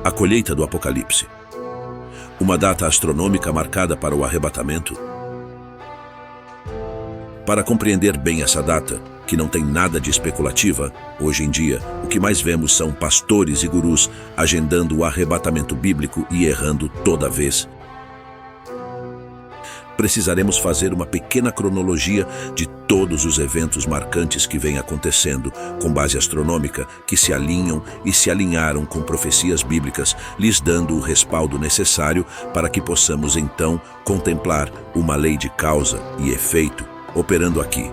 A colheita do Apocalipse. Uma data astronômica marcada para o arrebatamento. Para compreender bem essa data, que não tem nada de especulativa, hoje em dia, o que mais vemos são pastores e gurus agendando o arrebatamento bíblico e errando toda vez. Precisaremos fazer uma pequena cronologia de todos os eventos marcantes que vêm acontecendo, com base astronômica, que se alinham e se alinharam com profecias bíblicas, lhes dando o respaldo necessário para que possamos então contemplar uma lei de causa e efeito operando aqui.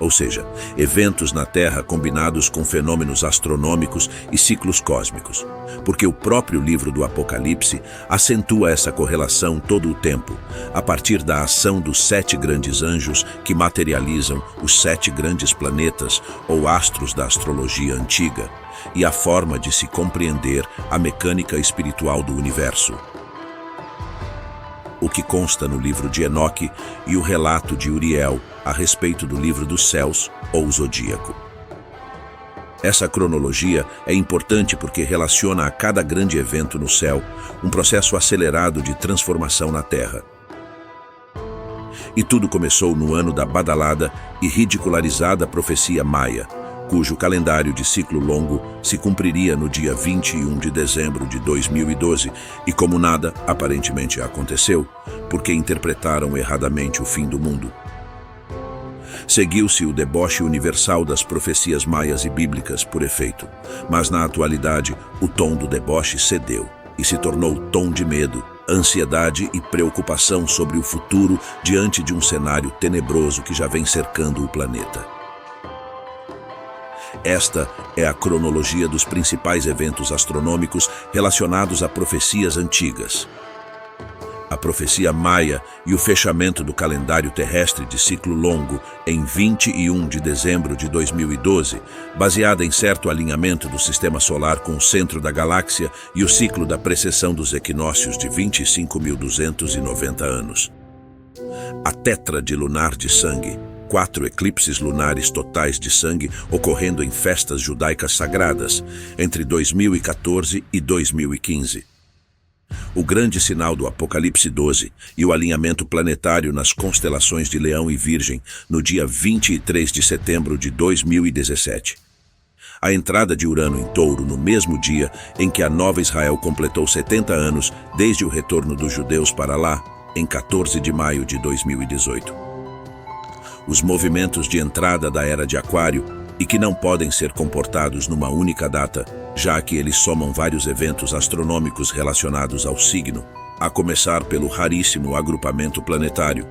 Ou seja, eventos na Terra combinados com fenômenos astronômicos e ciclos cósmicos. Porque o próprio livro do Apocalipse acentua essa correlação todo o tempo, a partir da ação dos 7 grandes anjos que materializam os 7 grandes planetas ou astros da astrologia antiga, e a forma de se compreender a mecânica espiritual do universo. O que consta no livro de Enoque e o relato de Uriel a respeito do livro dos céus ou zodíaco. Essa cronologia é importante porque relaciona a cada grande evento no céu um processo acelerado de transformação na Terra. E tudo começou no ano da badalada e ridicularizada profecia maia, cujo calendário de ciclo longo se cumpriria no dia 21 de dezembro de 2012, e como nada aparentemente aconteceu, porque interpretaram erradamente o fim do mundo. Seguiu-se o deboche universal das profecias maias e bíblicas por efeito, mas na atualidade o tom do deboche cedeu e se tornou tom de medo, ansiedade e preocupação sobre o futuro diante de um cenário tenebroso que já vem cercando o planeta. Esta é a cronologia dos principais eventos astronômicos relacionados a profecias antigas. A profecia maia e o fechamento do calendário terrestre de ciclo longo em 21 de dezembro de 2012, baseada em certo alinhamento do sistema solar com o centro da galáxia e o ciclo da precessão dos equinócios de 25.290 anos. A tétrade lunar de sangue. 4 eclipses lunares totais de sangue ocorrendo em festas judaicas sagradas entre 2014 e 2015. O grande sinal do Apocalipse 12 e o alinhamento planetário nas constelações de Leão e Virgem no dia 23 de setembro de 2017. A entrada de Urano em Touro no mesmo dia em que a Nova Israel completou 70 anos desde o retorno dos judeus para lá, em 14 de maio de 2018. Os movimentos de entrada da Era de Aquário e que não podem ser comportados numa única data, já que eles somam vários eventos astronômicos relacionados ao signo, a começar pelo raríssimo agrupamento planetário.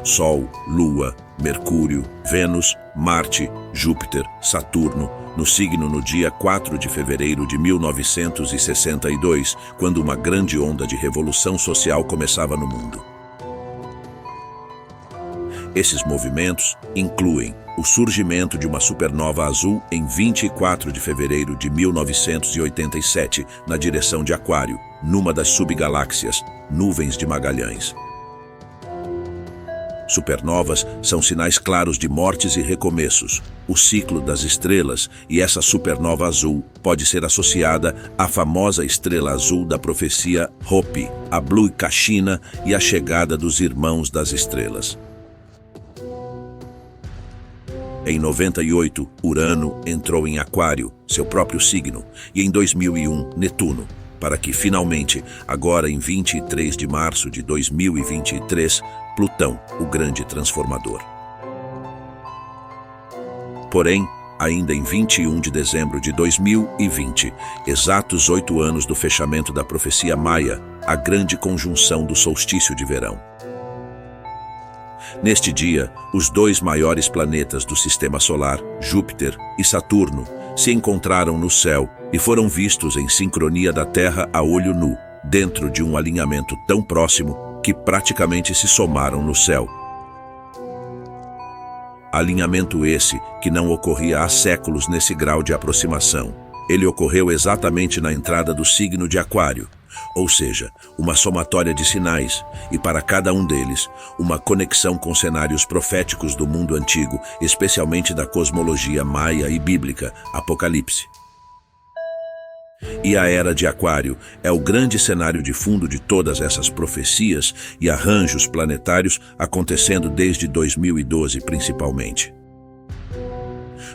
Sol, Lua, Mercúrio, Vênus, Marte, Júpiter, Saturno, no signo no dia 4 de fevereiro de 1962, quando uma grande onda de revolução social começava no mundo. Esses movimentos incluem o surgimento de uma supernova azul em 24 de fevereiro de 1987, na direção de Aquário, numa das subgaláxias, Nuvens de Magalhães. Supernovas são sinais claros de mortes e recomeços, o ciclo das estrelas, e essa supernova azul pode ser associada à famosa estrela azul da profecia Hopi, a Blue Kachina e a chegada dos Irmãos das Estrelas. Em 98, Urano entrou em Aquário, seu próprio signo, e em 2001, Netuno, para que finalmente, agora em 23 de março de 2023, Plutão, o grande transformador. Porém, ainda em 21 de dezembro de 2020, exatos 8 anos do fechamento da profecia maia, a grande conjunção do solstício de verão. Neste dia, os 2 maiores planetas do Sistema Solar, Júpiter e Saturno, se encontraram no céu e foram vistos em sincronia da Terra a olho nu, dentro de um alinhamento tão próximo que praticamente se somaram no céu. Alinhamento esse que não ocorria há séculos nesse grau de aproximação. Ele ocorreu exatamente na entrada do signo de Aquário, ou seja, uma somatória de sinais, e para cada um deles, uma conexão com cenários proféticos do mundo antigo, especialmente da cosmologia maia e bíblica, Apocalipse. E a Era de Aquário é o grande cenário de fundo de todas essas profecias e arranjos planetários acontecendo desde 2012 principalmente.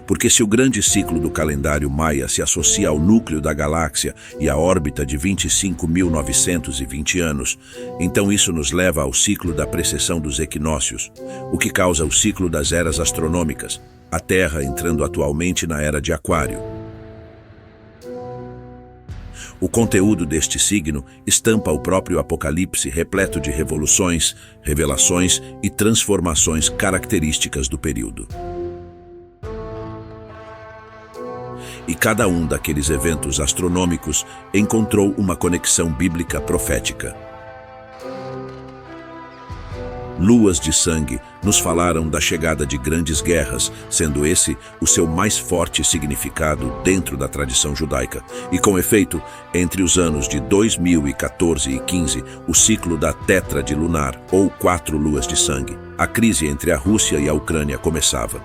Porque se o grande ciclo do calendário maia se associa ao núcleo da galáxia e à órbita de 25.920 anos, então isso nos leva ao ciclo da precessão dos equinócios, o que causa o ciclo das eras astronômicas, a Terra entrando atualmente na Era de Aquário. O conteúdo deste signo estampa o próprio Apocalipse repleto de revoluções, revelações e transformações características do período. E cada um daqueles eventos astronômicos encontrou uma conexão bíblica profética. Luas de sangue nos falaram da chegada de grandes guerras, sendo esse o seu mais forte significado dentro da tradição judaica. E com efeito, entre os anos de 2014 e 15, o ciclo da tétrade lunar, ou 4 luas de sangue, a crise entre a Rússia e a Ucrânia começava.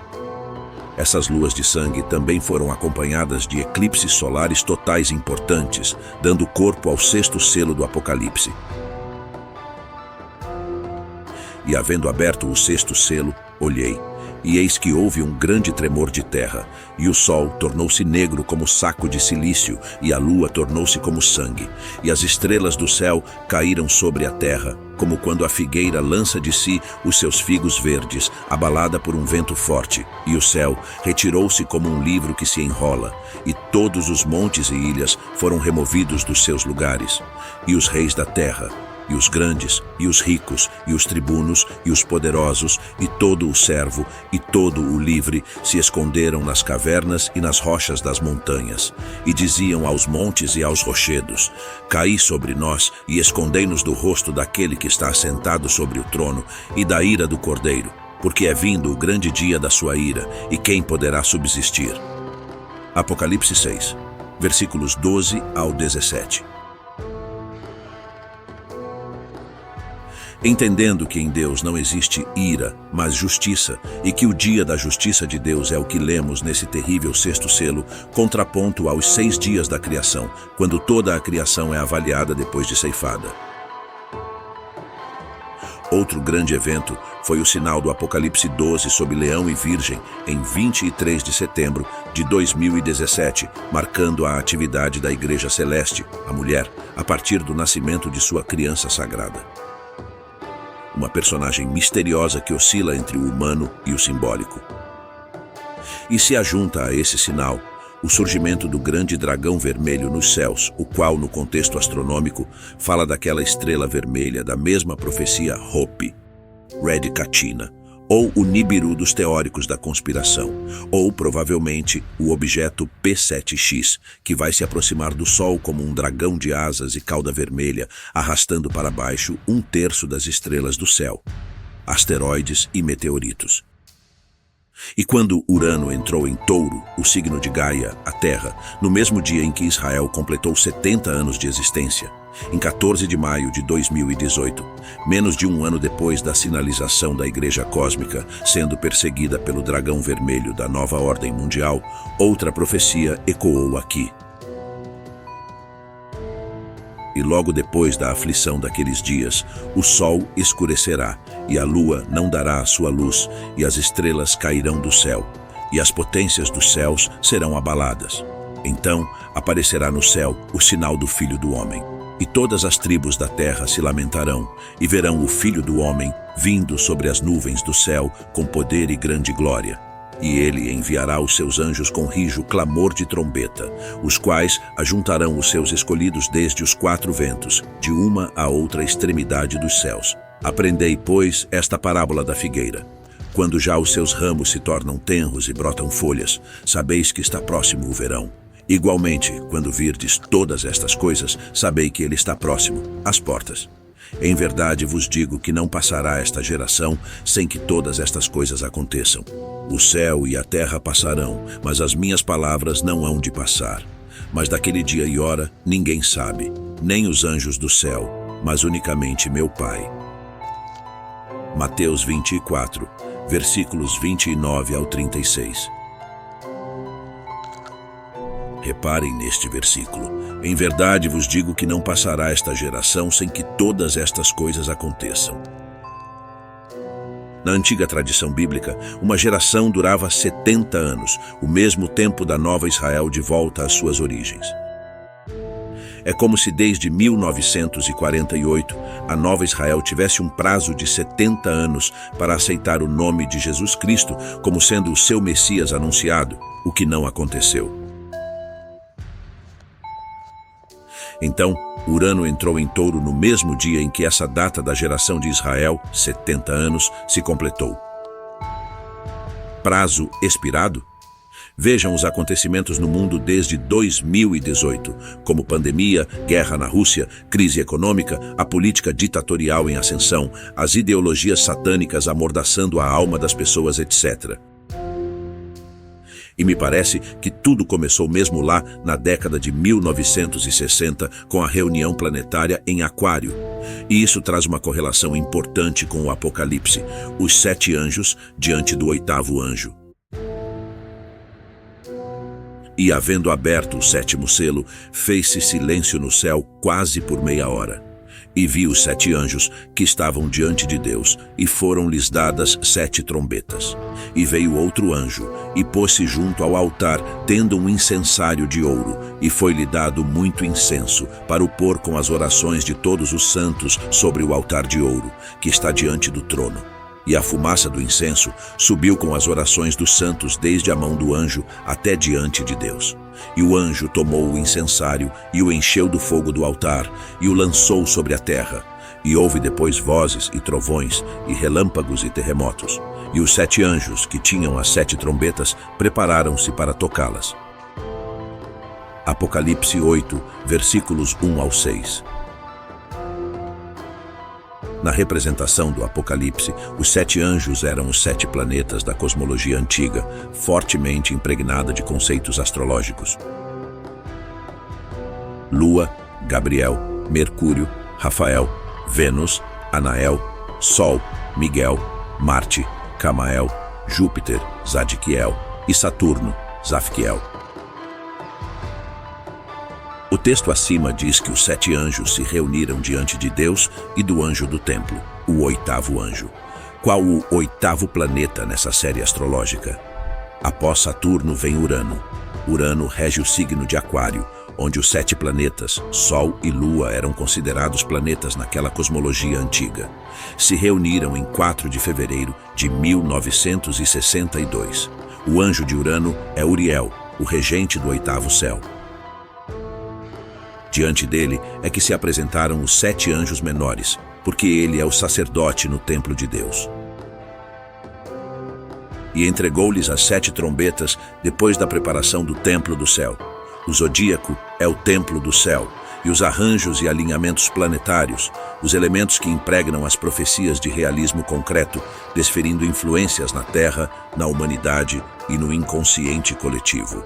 Essas luas de sangue também foram acompanhadas de eclipses solares totais importantes, dando corpo ao 6º selo do Apocalipse. E havendo aberto o 6º selo, olhei, e eis que houve um grande tremor de terra, e o sol tornou-se negro como saco de silício, e a lua tornou-se como sangue, e as estrelas do céu caíram sobre a terra, como quando a figueira lança de si os seus figos verdes, abalada por um vento forte, e o céu retirou-se como um livro que se enrola, e todos os montes e ilhas foram removidos dos seus lugares, e os reis da terra, e os grandes, e os ricos, e os tribunos, e os poderosos, e todo o servo, e todo o livre, se esconderam nas cavernas e nas rochas das montanhas, e diziam aos montes e aos rochedos: caí sobre nós, e escondei-nos do rosto daquele que está assentado sobre o trono, e da ira do Cordeiro, porque é vindo o grande dia da sua ira, e quem poderá subsistir? Apocalipse 6, versículos 12 ao 17. Entendendo que em Deus não existe ira, mas justiça, e que o dia da justiça de Deus é o que lemos nesse terrível 6º selo, contraponto aos 6 dias da criação, quando toda a criação é avaliada depois de ceifada. Outro grande evento foi o sinal do Apocalipse 12 sobre Leão e Virgem, em 23 de setembro de 2017, marcando a atividade da Igreja Celeste, a mulher, a partir do nascimento de sua criança sagrada. Uma personagem misteriosa que oscila entre o humano e o simbólico. E se ajunta a esse sinal o surgimento do grande dragão vermelho nos céus, o qual, no contexto astronômico, fala daquela estrela vermelha da mesma profecia Hope, Red Catina, ou o Nibiru dos teóricos da conspiração, ou, provavelmente, o objeto P7X, que vai se aproximar do Sol como um dragão de asas e cauda vermelha, arrastando para baixo 1/3 das estrelas do céu, asteroides e meteoritos. E quando Urano entrou em Touro, o signo de Gaia, a Terra, no mesmo dia em que Israel completou 70 anos de existência, em 14 de maio de 2018, menos de um ano depois da sinalização da Igreja Cósmica sendo perseguida pelo dragão vermelho da nova ordem mundial, outra profecia ecoou aqui. E logo depois da aflição daqueles dias, o sol escurecerá, e a lua não dará a sua luz, e as estrelas cairão do céu, e as potências dos céus serão abaladas. Então aparecerá no céu o sinal do Filho do Homem, e todas as tribos da terra se lamentarão, e verão o Filho do Homem vindo sobre as nuvens do céu com poder e grande glória. E ele enviará os seus anjos com rijo clamor de trombeta, os quais ajuntarão os seus escolhidos desde os 4 ventos, de uma a outra extremidade dos céus. Aprendei, pois, esta parábola da figueira. Quando já os seus ramos se tornam tenros e brotam folhas, sabeis que está próximo o verão. Igualmente, quando virdes todas estas coisas, sabei que ele está próximo, às portas. Em verdade vos digo que não passará esta geração sem que todas estas coisas aconteçam. O céu e a terra passarão, mas as minhas palavras não hão de passar. Mas daquele dia e hora ninguém sabe, nem os anjos do céu, mas unicamente meu Pai. Mateus 24, versículos 29 ao 36. Reparem neste versículo. Em verdade vos digo que não passará esta geração sem que todas estas coisas aconteçam. Na antiga tradição bíblica, uma geração durava 70 anos, o mesmo tempo da Nova Israel de volta às suas origens. É como se desde 1948 a Nova Israel tivesse um prazo de 70 anos para aceitar o nome de Jesus Cristo como sendo o seu Messias anunciado, o que não aconteceu. Então, Urano entrou em Touro no mesmo dia em que essa data da geração de Israel, 70 anos, se completou. Prazo expirado? Vejam os acontecimentos no mundo desde 2018, como pandemia, guerra na Rússia, crise econômica, a política ditatorial em ascensão, as ideologias satânicas amordaçando a alma das pessoas, etc. E me parece que tudo começou mesmo lá na década de 1960 com a reunião planetária em Aquário. E isso traz uma correlação importante com o Apocalipse, os 7 anjos diante do 8º anjo. E havendo aberto o 7º selo, fez-se silêncio no céu quase por meia hora. E vi os 7 anjos que estavam diante de Deus, e foram-lhes dadas 7 trombetas. E veio outro anjo, e pôs-se junto ao altar, tendo um incensário de ouro, e foi-lhe dado muito incenso, para o pôr com as orações de todos os santos sobre o altar de ouro, que está diante do trono. E a fumaça do incenso subiu com as orações dos santos desde a mão do anjo até diante de Deus. E o anjo tomou o incensário e o encheu do fogo do altar e o lançou sobre a terra. E houve depois vozes e trovões e relâmpagos e terremotos. E os 7 anjos que tinham as 7 trombetas prepararam-se para tocá-las. Apocalipse 8, versículos 1 ao 6. Na representação do Apocalipse, os 7 anjos eram os 7 planetas da cosmologia antiga, fortemente impregnada de conceitos astrológicos. Lua, Gabriel, Mercúrio, Rafael, Vênus, Anael, Sol, Miguel, Marte, Camael, Júpiter, Zadkiel e Saturno, Zafkiel. O texto acima diz que os 7 anjos se reuniram diante de Deus e do anjo do templo, o 8º anjo. Qual o 8º planeta nessa série astrológica? Após Saturno vem Urano. Urano rege o signo de Aquário, onde os 7 planetas, Sol e Lua, eram considerados planetas naquela cosmologia antiga. Se reuniram em 4 de fevereiro de 1962. O anjo de Urano é Uriel, o regente do 8º céu. Diante dele é que se apresentaram os 7 anjos menores, porque ele é o sacerdote no templo de Deus. E entregou-lhes as 7 trombetas depois da preparação do templo do céu. O zodíaco é o templo do céu, e os arranjos e alinhamentos planetários, os elementos que impregnam as profecias de realismo concreto, desferindo influências na Terra, na humanidade e no inconsciente coletivo.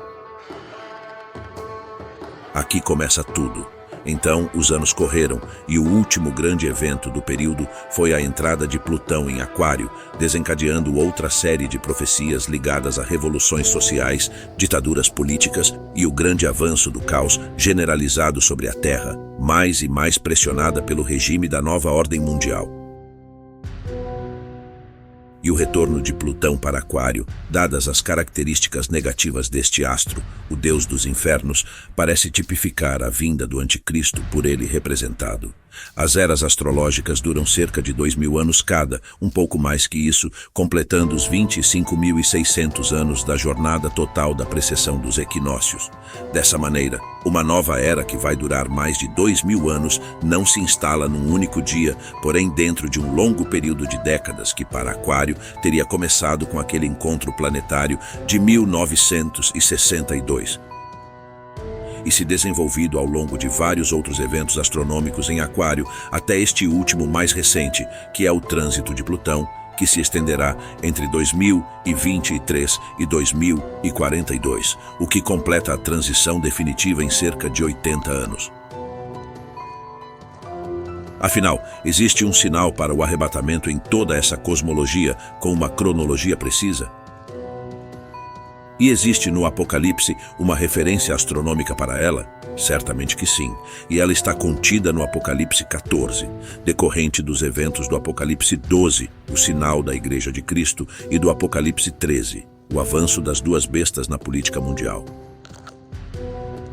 Aqui começa tudo. Então, os anos correram e o último grande evento do período foi a entrada de Plutão em Aquário, desencadeando outra série de profecias ligadas a revoluções sociais, ditaduras políticas e o grande avanço do caos generalizado sobre a Terra, mais e mais pressionada pelo regime da nova ordem mundial. E o retorno de Plutão para Aquário, dadas as características negativas deste astro, o deus dos infernos, parece tipificar a vinda do anticristo por ele representado. As eras astrológicas duram cerca de 2.000 anos cada, um pouco mais que isso, completando os 25.600 anos da jornada total da precessão dos equinócios. Dessa maneira, uma nova era que vai durar mais de 2.000 anos não se instala num único dia, porém dentro de um longo período de décadas que para Aquário teria começado com aquele encontro planetário de 1962. E se desenvolvido ao longo de vários outros eventos astronômicos em Aquário, até este último mais recente, que é o trânsito de Plutão, que se estenderá entre 2023 e 2042, o que completa a transição definitiva em cerca de 80 anos. Afinal, existe um sinal para o arrebatamento em toda essa cosmologia com uma cronologia precisa? E existe no Apocalipse uma referência astronômica para ela? Certamente que sim, e ela está contida no Apocalipse 14, decorrente dos eventos do Apocalipse 12, o sinal da Igreja de Cristo, e do Apocalipse 13, o avanço das duas bestas na política mundial.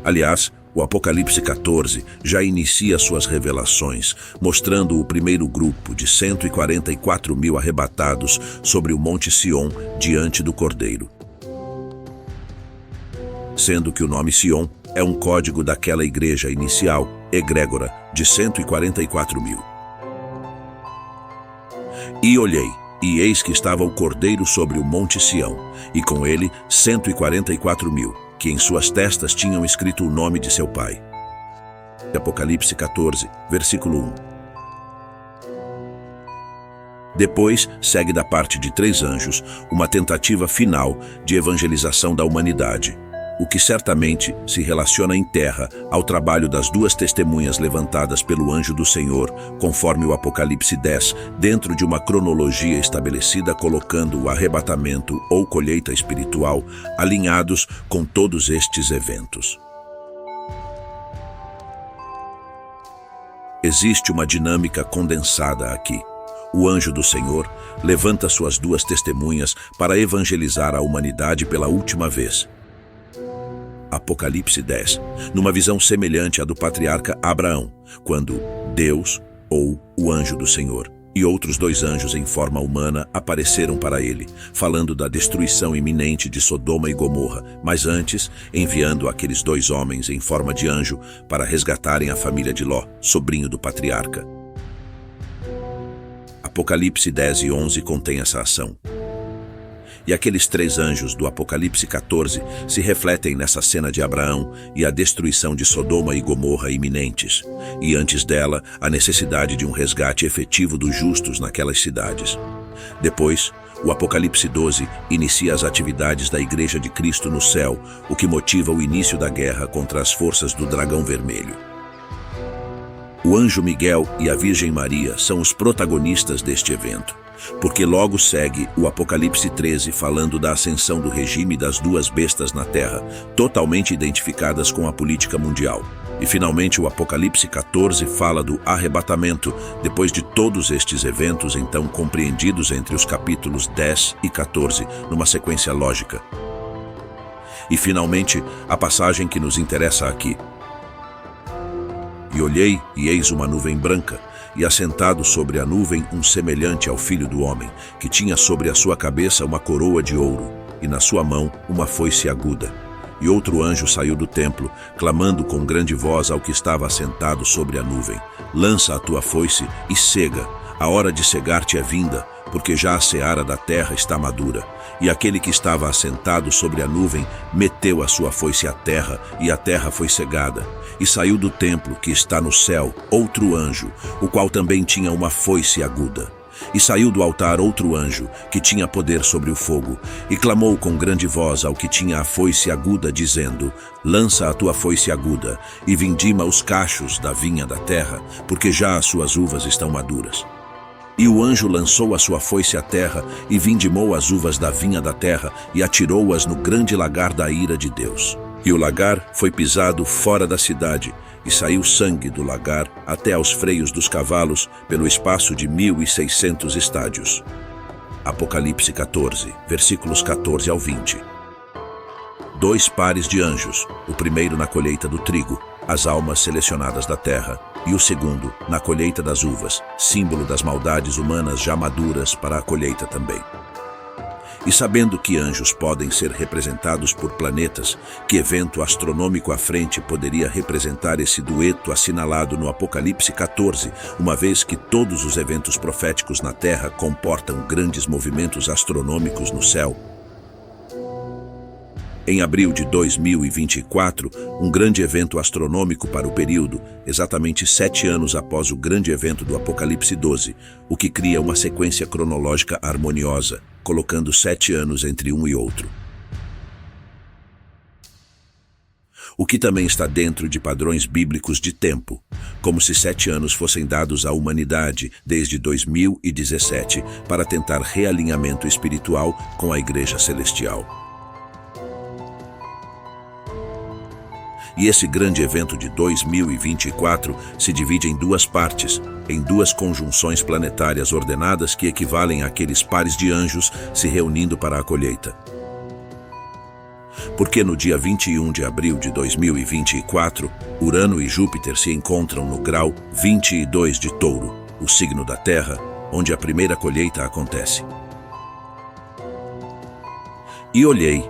Aliás, o Apocalipse 14 já inicia suas revelações, mostrando o primeiro grupo de 144 mil arrebatados sobre o Monte Sião diante do Cordeiro. Sendo que o nome Sião é um código daquela igreja inicial, egrégora, de 144 mil. E olhei, e eis que estava o Cordeiro sobre o Monte Sião, e com ele 144 mil, que em suas testas tinham escrito o nome de seu pai. Apocalipse 14, versículo 1. Depois, segue da parte de 3 anjos, uma tentativa final de evangelização da humanidade, o que certamente se relaciona em terra ao trabalho das 2 testemunhas levantadas pelo anjo do Senhor, conforme o Apocalipse 10, dentro de uma cronologia estabelecida colocando o arrebatamento ou colheita espiritual alinhados com todos estes eventos. Existe uma dinâmica condensada aqui. O anjo do Senhor levanta suas 2 testemunhas para evangelizar a humanidade pela última vez. Apocalipse 10, numa visão semelhante à do patriarca Abraão, quando Deus, ou o anjo do Senhor, e outros 2 anjos em forma humana apareceram para ele, falando da destruição iminente de Sodoma e Gomorra, mas antes enviando aqueles 2 homens em forma de anjo para resgatarem a família de Ló, sobrinho do patriarca. Apocalipse 10 e 11 contém essa ação. E aqueles 3 anjos do Apocalipse 14 se refletem nessa cena de Abraão e a destruição de Sodoma e Gomorra iminentes, e antes dela, a necessidade de um resgate efetivo dos justos naquelas cidades. Depois, o Apocalipse 12 inicia as atividades da Igreja de Cristo no céu, o que motiva o início da guerra contra as forças do dragão vermelho. O anjo Miguel e a Virgem Maria são os protagonistas deste evento, porque logo segue o Apocalipse 13 falando da ascensão do regime das 2 bestas na terra, totalmente identificadas com a política mundial. E finalmente o Apocalipse 14 fala do arrebatamento, depois de todos estes eventos então compreendidos entre os capítulos 10 e 14, numa sequência lógica. E finalmente, a passagem que nos interessa aqui. E olhei, e eis uma nuvem branca, e assentado sobre a nuvem um semelhante ao Filho do Homem, que tinha sobre a sua cabeça uma coroa de ouro, e na sua mão uma foice aguda. E outro anjo saiu do templo, clamando com grande voz ao que estava assentado sobre a nuvem: lança a tua foice e cega, a hora de cegar-te é vinda, porque já a seara da terra está madura. E aquele que estava assentado sobre a nuvem meteu a sua foice à terra, e a terra foi cegada. E saiu do templo que está no céu outro anjo, o qual também tinha uma foice aguda. E saiu do altar outro anjo, que tinha poder sobre o fogo, e clamou com grande voz ao que tinha a foice aguda, dizendo: lança a tua foice aguda, e vindima os cachos da vinha da terra, porque já as suas uvas estão maduras. E o anjo lançou a sua foice à terra, e vindimou as uvas da vinha da terra, e atirou-as no grande lagar da ira de Deus. E o lagar foi pisado fora da cidade, e saiu sangue do lagar até aos freios dos cavalos, pelo espaço de 1.600 estádios. Apocalipse 14, versículos 14 ao 20. 2 pares de anjos, o primeiro na colheita do trigo, as almas selecionadas da terra, e o segundo na colheita das uvas, símbolo das maldades humanas já maduras para a colheita também. E sabendo que anjos podem ser representados por planetas, que evento astronômico à frente poderia representar esse dueto assinalado no Apocalipse 14, uma vez que todos os eventos proféticos na Terra comportam grandes movimentos astronômicos no céu? Em abril de 2024, um grande evento astronômico para o período, exatamente 7 anos após o grande evento do Apocalipse 12, o que cria uma sequência cronológica harmoniosa, colocando 7 anos entre um e outro. O que também está dentro de padrões bíblicos de tempo, como se 7 anos fossem dados à humanidade desde 2017 para tentar realinhamento espiritual com a Igreja Celestial. E esse grande evento de 2024 se divide em duas partes, em duas conjunções planetárias ordenadas que equivalem àqueles pares de anjos se reunindo para a colheita. Porque no dia 21 de abril de 2024, Urano e Júpiter se encontram no grau 22 de Touro, o signo da Terra, onde a primeira colheita acontece. E olhei,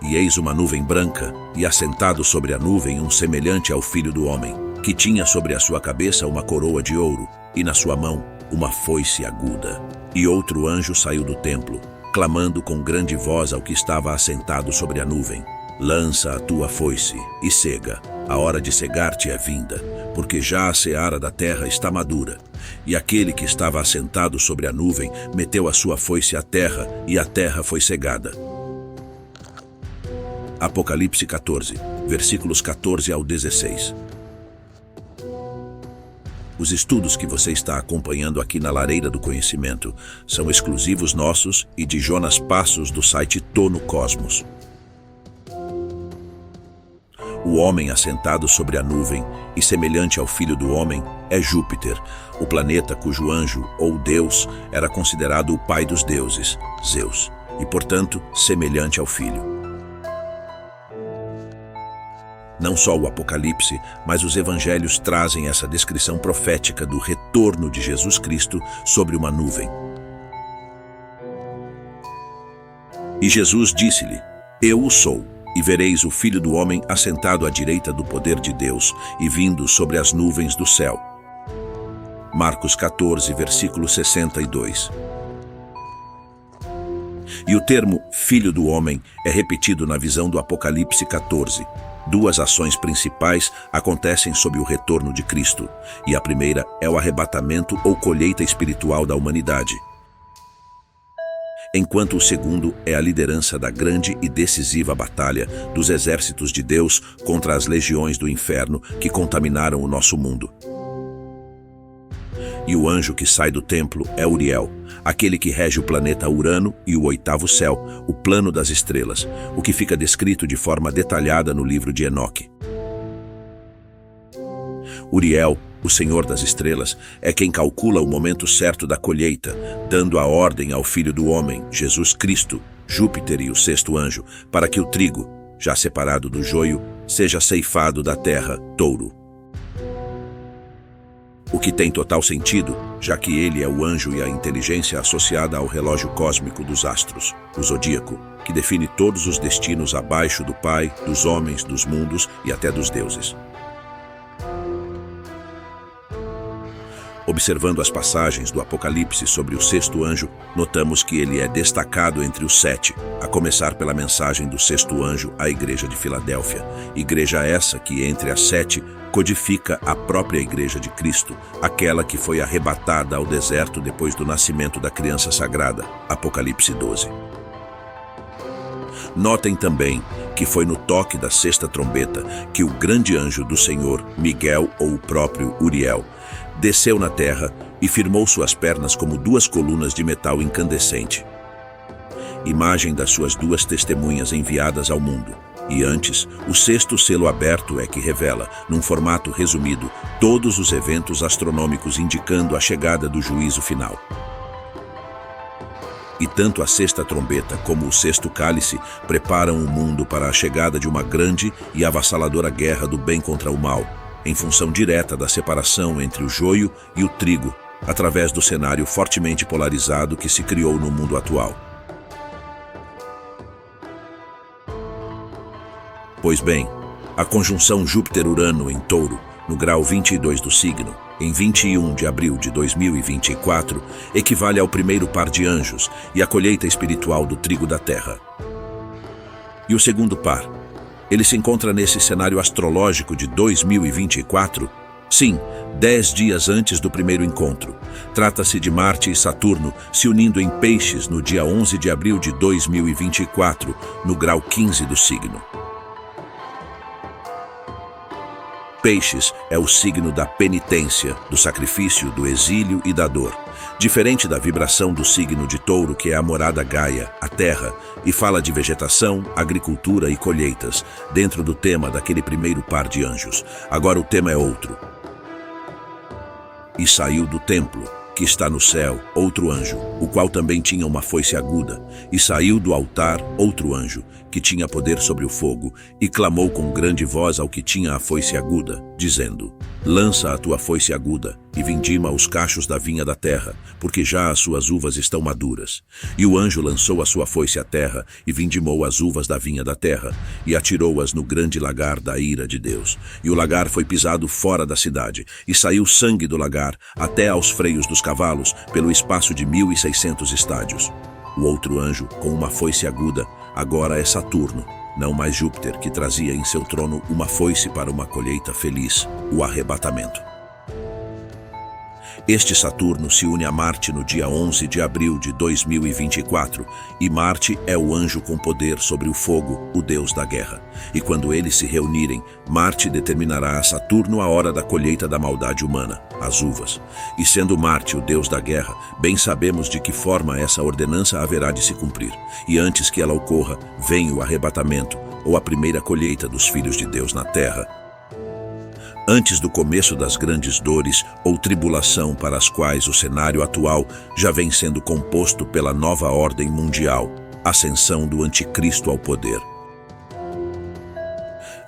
e eis uma nuvem branca, e assentado sobre a nuvem um semelhante ao Filho do Homem, que tinha sobre a sua cabeça uma coroa de ouro, e na sua mão uma foice aguda. E outro anjo saiu do templo, clamando com grande voz ao que estava assentado sobre a nuvem: lança a tua foice e cega, a hora de cegar-te é vinda, porque já a seara da terra está madura. E aquele que estava assentado sobre a nuvem meteu a sua foice à terra, e a terra foi cegada. Apocalipse 14, versículos 14 ao 16. Os estudos que você está acompanhando aqui na Lareira do Conhecimento são exclusivos nossos e de Jonas Passos do site Tô no Cosmos. O homem assentado sobre a nuvem e semelhante ao Filho do Homem é Júpiter, o planeta cujo anjo, ou Deus, era considerado o pai dos deuses, Zeus, e portanto semelhante ao Filho. Não só o Apocalipse, mas os Evangelhos trazem essa descrição profética do retorno de Jesus Cristo sobre uma nuvem. E Jesus disse-lhe: Eu o sou, e vereis o Filho do Homem assentado à direita do poder de Deus e vindo sobre as nuvens do céu. Marcos 14, versículo 62. E o termo Filho do Homem é repetido na visão do Apocalipse 14. Duas ações principais acontecem sob o retorno de Cristo, e a primeira é o arrebatamento ou colheita espiritual da humanidade, enquanto o segundo é a liderança da grande e decisiva batalha dos exércitos de Deus contra as legiões do inferno que contaminaram o nosso mundo. E o anjo que sai do templo é Uriel, aquele que rege o planeta Urano e o oitavo céu, o plano das estrelas, o que fica descrito de forma detalhada no livro de Enoque. Uriel, o Senhor das Estrelas, é quem calcula o momento certo da colheita, dando a ordem ao Filho do Homem, Jesus Cristo, Júpiter e o sexto anjo, para que o trigo, já separado do joio, seja ceifado da terra, Touro. O que tem total sentido, já que ele é o anjo e a inteligência associada ao relógio cósmico dos astros, o zodíaco, que define todos os destinos abaixo do Pai, dos homens, dos mundos e até dos deuses. Observando as passagens do Apocalipse sobre o sexto anjo, notamos que ele é destacado entre os 7, a começar pela mensagem do sexto anjo à igreja de Filadélfia, igreja essa que, entre as 7, codifica a própria igreja de Cristo, aquela que foi arrebatada ao deserto depois do nascimento da criança sagrada, Apocalipse 12. Notem também que foi no toque da sexta trombeta que o grande anjo do Senhor, Miguel ou o próprio Uriel, desceu na terra e firmou suas pernas como duas colunas de metal incandescente, imagem das suas duas testemunhas enviadas ao mundo. E antes, o sexto selo aberto é que revela, num formato resumido, todos os eventos astronômicos indicando a chegada do juízo final. E tanto a sexta trombeta como o sexto cálice preparam o mundo para a chegada de uma grande e avassaladora guerra do bem contra o mal, em função direta da separação entre o joio e o trigo, através do cenário fortemente polarizado que se criou no mundo atual. Pois bem, a conjunção Júpiter-Urano em Touro, no grau 22 do signo, em 21 de abril de 2024, equivale ao primeiro par de anjos e à colheita espiritual do trigo da terra. E o segundo par? Ele se encontra nesse cenário astrológico de 2024? Sim, 10 dias antes do primeiro encontro. Trata-se de Marte e Saturno se unindo em Peixes no dia 11 de abril de 2024, no grau 15 do signo. Peixes é o signo da penitência, do sacrifício, do exílio e da dor. Diferente da vibração do signo de Touro, que é a morada Gaia, a terra, e fala de vegetação, agricultura e colheitas, dentro do tema daquele primeiro par de anjos. Agora o tema é outro. E saiu do templo, que está no céu, outro anjo, o qual também tinha uma foice aguda, e saiu do altar outro anjo, que tinha poder sobre o fogo, e clamou com grande voz ao que tinha a foice aguda, dizendo: lança a tua foice aguda, e vindima os cachos da vinha da terra, porque já as suas uvas estão maduras. E o anjo lançou a sua foice à terra, e vindimou as uvas da vinha da terra, e atirou-as no grande lagar da ira de Deus. E o lagar foi pisado fora da cidade, e saiu sangue do lagar, até aos freios dos cavalos, pelo espaço de 1.600 estádios. O outro anjo, com uma foice aguda, agora é Saturno, não mais Júpiter, que trazia em seu trono uma foice para uma colheita feliz, o arrebatamento. Este Saturno se une a Marte no dia 11 de abril de 2024, e Marte é o anjo com poder sobre o fogo, o deus da guerra. E quando eles se reunirem, Marte determinará a Saturno a hora da colheita da maldade humana, as uvas. E sendo Marte o deus da guerra, bem sabemos de que forma essa ordenança haverá de se cumprir. E antes que ela ocorra, vem o arrebatamento, ou a primeira colheita dos filhos de Deus na terra. Antes do começo das grandes dores ou tribulação para as quais o cenário atual já vem sendo composto pela nova ordem mundial, ascensão do anticristo ao poder.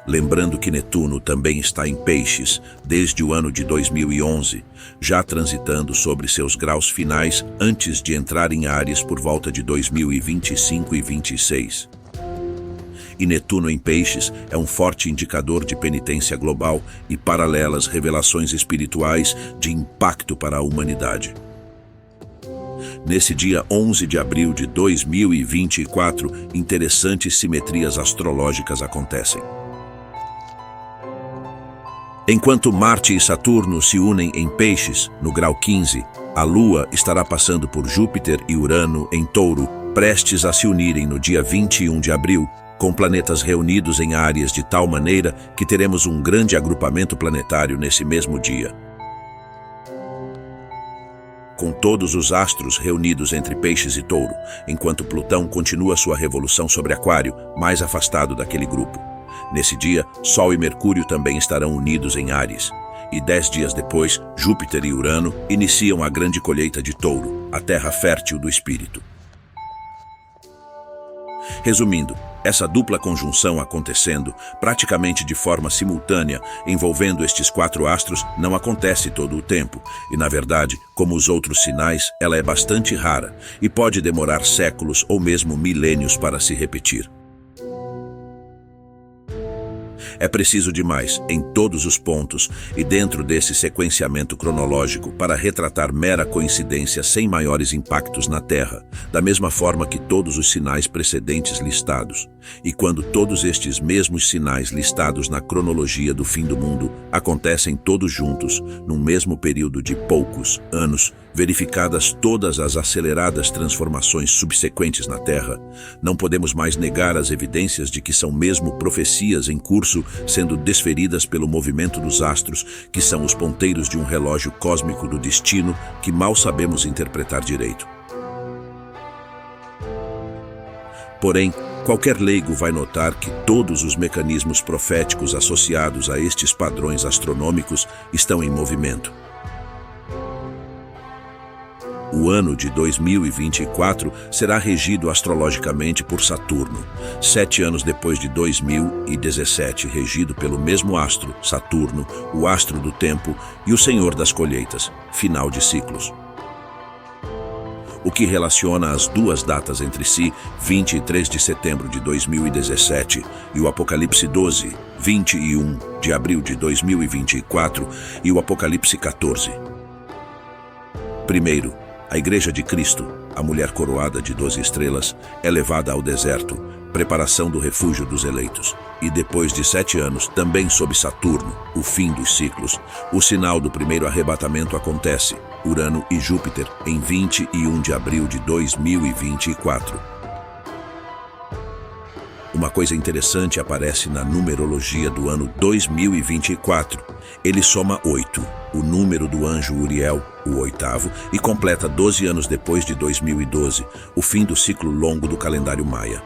Lembrando que Netuno também está em Peixes desde o ano de 2011, já transitando sobre seus graus finais antes de entrar em Áries por volta de 2025 e 26. E Netuno em Peixes é um forte indicador de penitência global e paralelas revelações espirituais de impacto para a humanidade. Nesse dia 11 de abril de 2024, interessantes simetrias astrológicas acontecem. Enquanto Marte e Saturno se unem em Peixes, no grau 15, a Lua estará passando por Júpiter e Urano em Touro, prestes a se unirem no dia 21 de abril, com planetas reunidos em áreas de tal maneira que teremos um grande agrupamento planetário nesse mesmo dia. Com todos os astros reunidos entre Peixes e Touro, enquanto Plutão continua sua revolução sobre Aquário, mais afastado daquele grupo. Nesse dia, Sol e Mercúrio também estarão unidos em Áries. E 10 dias depois, Júpiter e Urano iniciam a grande colheita de Touro, a terra fértil do espírito. Resumindo, essa dupla conjunção acontecendo, praticamente de forma simultânea, envolvendo estes 4 astros, não acontece todo o tempo, e na verdade, como os outros sinais, ela é bastante rara, e pode demorar séculos ou mesmo milênios para se repetir. É preciso demais, em todos os pontos, e dentro desse sequenciamento cronológico, para retratar mera coincidência sem maiores impactos na Terra, da mesma forma que todos os sinais precedentes listados. E quando todos estes mesmos sinais listados na cronologia do fim do mundo acontecem todos juntos, num mesmo período de poucos anos, verificadas todas as aceleradas transformações subsequentes na Terra, não podemos mais negar as evidências de que são mesmo profecias em curso sendo desferidas pelo movimento dos astros, que são os ponteiros de um relógio cósmico do destino que mal sabemos interpretar direito. Porém, qualquer leigo vai notar que todos os mecanismos proféticos associados a estes padrões astronômicos estão em movimento. O ano de 2024 será regido astrologicamente por Saturno, 7 anos depois de 2017, regido pelo mesmo astro, Saturno, o astro do tempo e o senhor das colheitas, final de ciclos. O que relaciona as duas datas entre si, 23 de setembro de 2017 e o Apocalipse 12, 21 de abril de 2024 e o Apocalipse 14. Primeiro, a Igreja de Cristo, a mulher coroada de 12 estrelas, é levada ao deserto, preparação do refúgio dos eleitos. E depois de 7 anos, também sob Saturno, o fim dos ciclos, o sinal do primeiro arrebatamento acontece, Urano e Júpiter, em 21 de abril de 2024. Uma coisa interessante aparece na numerologia do ano 2024. Ele soma 8, o número do anjo Uriel, o oitavo, e completa 12 anos depois de 2012, o fim do ciclo longo do calendário maia.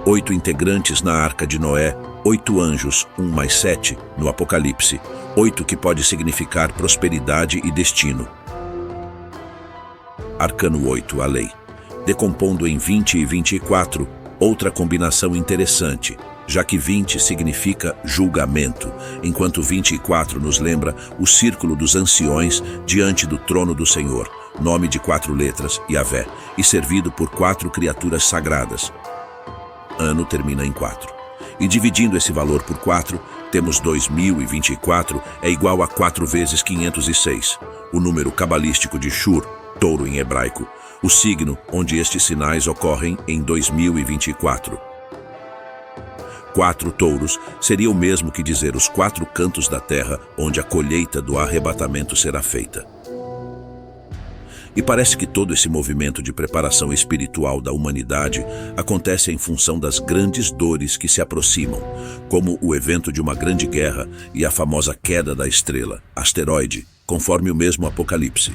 8 integrantes na Arca de Noé, 8 anjos, 1 mais 7, no Apocalipse, 8 que pode significar prosperidade e destino. Arcano 8, a lei. Decompondo em 20 e 24, outra combinação interessante, já que 20 significa julgamento, enquanto 24 nos lembra o círculo dos anciões diante do trono do Senhor, nome de 4 letras, Yahvé, e servido por 4 criaturas sagradas. Ano termina em 4. E dividindo esse valor por 4, temos 2024 é igual a 4 vezes 506, o número cabalístico de Shur, touro em hebraico, o signo onde estes sinais ocorrem em 2024. 4 touros seria o mesmo que dizer os 4 cantos da terra onde a colheita do arrebatamento será feita. E parece que todo esse movimento de preparação espiritual da humanidade acontece em função das grandes dores que se aproximam, como o evento de uma grande guerra e a famosa queda da estrela, asteroide, conforme o mesmo Apocalipse.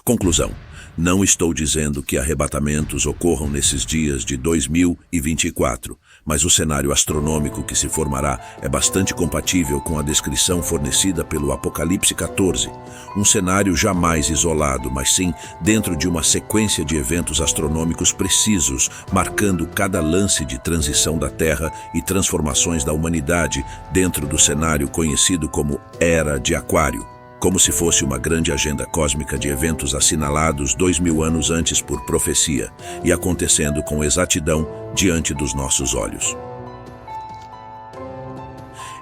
Conclusão. Não estou dizendo que arrebatamentos ocorram nesses dias de 2024, mas o cenário astronômico que se formará é bastante compatível com a descrição fornecida pelo Apocalipse 14, um cenário jamais isolado, mas sim dentro de uma sequência de eventos astronômicos precisos, marcando cada lance de transição da Terra e transformações da humanidade dentro do cenário conhecido como Era de Aquário, como se fosse uma grande agenda cósmica de eventos assinalados 2000 anos antes por profecia e acontecendo com exatidão diante dos nossos olhos.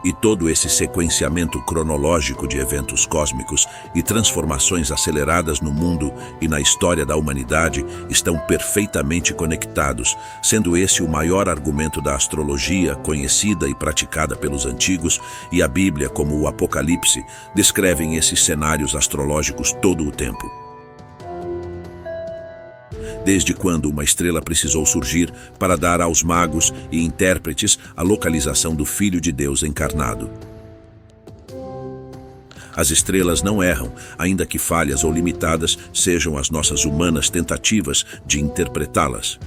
E todo esse sequenciamento cronológico de eventos cósmicos e transformações aceleradas no mundo e na história da humanidade estão perfeitamente conectados, sendo esse o maior argumento da astrologia conhecida e praticada pelos antigos, e a Bíblia, como o Apocalipse, descrevem esses cenários astrológicos todo o tempo. Desde quando uma estrela precisou surgir para dar aos magos e intérpretes a localização do Filho de Deus encarnado. As estrelas não erram, ainda que falhas ou limitadas sejam as nossas humanas tentativas de interpretá-las.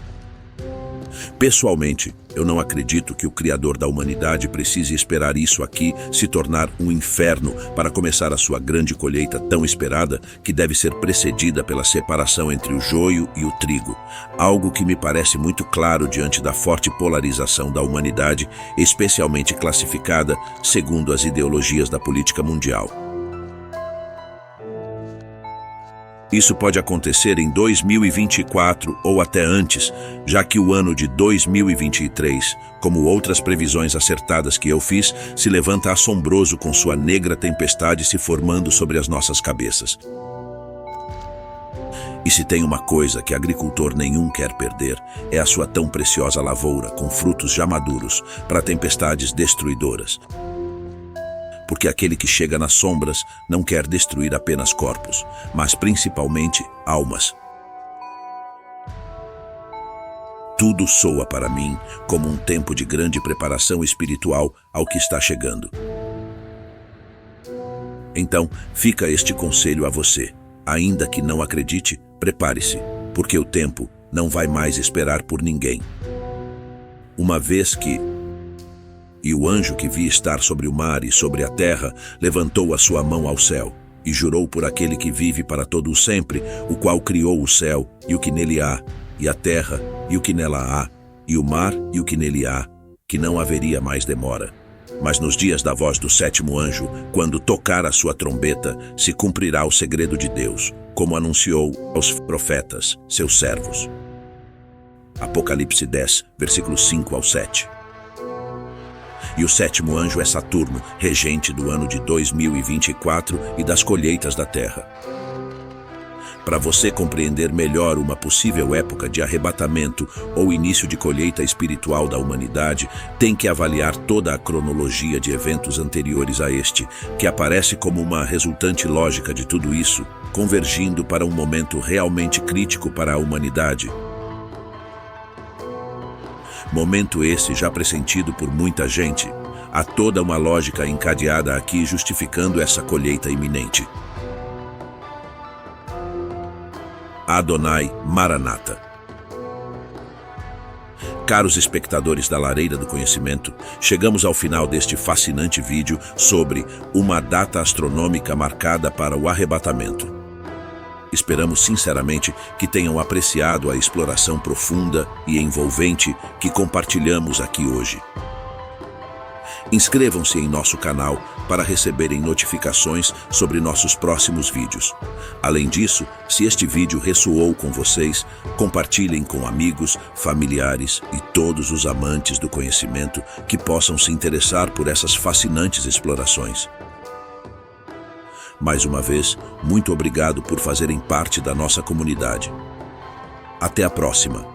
Pessoalmente, eu não acredito que o Criador da humanidade precise esperar isso aqui se tornar um inferno para começar a sua grande colheita tão esperada, que deve ser precedida pela separação entre o joio e o trigo, algo que me parece muito claro diante da forte polarização da humanidade, especialmente classificada segundo as ideologias da política mundial. Isso pode acontecer em 2024 ou até antes, já que o ano de 2023, como outras previsões acertadas que eu fiz, se levanta assombroso com sua negra tempestade se formando sobre as nossas cabeças. E se tem uma coisa que agricultor nenhum quer perder, é a sua tão preciosa lavoura com frutos já maduros para tempestades destruidoras. Porque aquele que chega nas sombras não quer destruir apenas corpos, mas principalmente almas. Tudo soa para mim como um tempo de grande preparação espiritual ao que está chegando. Então, fica este conselho a você. Ainda que não acredite, prepare-se, porque o tempo não vai mais esperar por ninguém. Uma vez que E o anjo que vi estar sobre o mar e sobre a terra levantou a sua mão ao céu e jurou por aquele que vive para todo o sempre, o qual criou o céu e o que nele há, e a terra e o que nela há, e o mar e o que nele há, que não haveria mais demora. Mas nos dias da voz do 7º anjo, quando tocar a sua trombeta, se cumprirá o segredo de Deus, como anunciou aos profetas, seus servos. Apocalipse 10, versículos 5 ao 7. E o 7º anjo é Saturno, regente do ano de 2024 e das colheitas da terra. Para você compreender melhor uma possível época de arrebatamento ou início de colheita espiritual da humanidade, tem que avaliar toda a cronologia de eventos anteriores a este, que aparece como uma resultante lógica de tudo isso, convergindo para um momento realmente crítico para a humanidade. Momento esse já pressentido por muita gente. Há toda uma lógica encadeada aqui justificando essa colheita iminente. Adonai Maranata. Caros espectadores da Lareira do Conhecimento, chegamos ao final deste fascinante vídeo sobre uma data astronômica marcada para o arrebatamento. Esperamos sinceramente que tenham apreciado a exploração profunda e envolvente que compartilhamos aqui hoje. Inscrevam-se em nosso canal para receberem notificações sobre nossos próximos vídeos. Além disso, se este vídeo ressoou com vocês, compartilhem com amigos, familiares e todos os amantes do conhecimento que possam se interessar por essas fascinantes explorações. Mais uma vez, muito obrigado por fazerem parte da nossa comunidade. Até a próxima!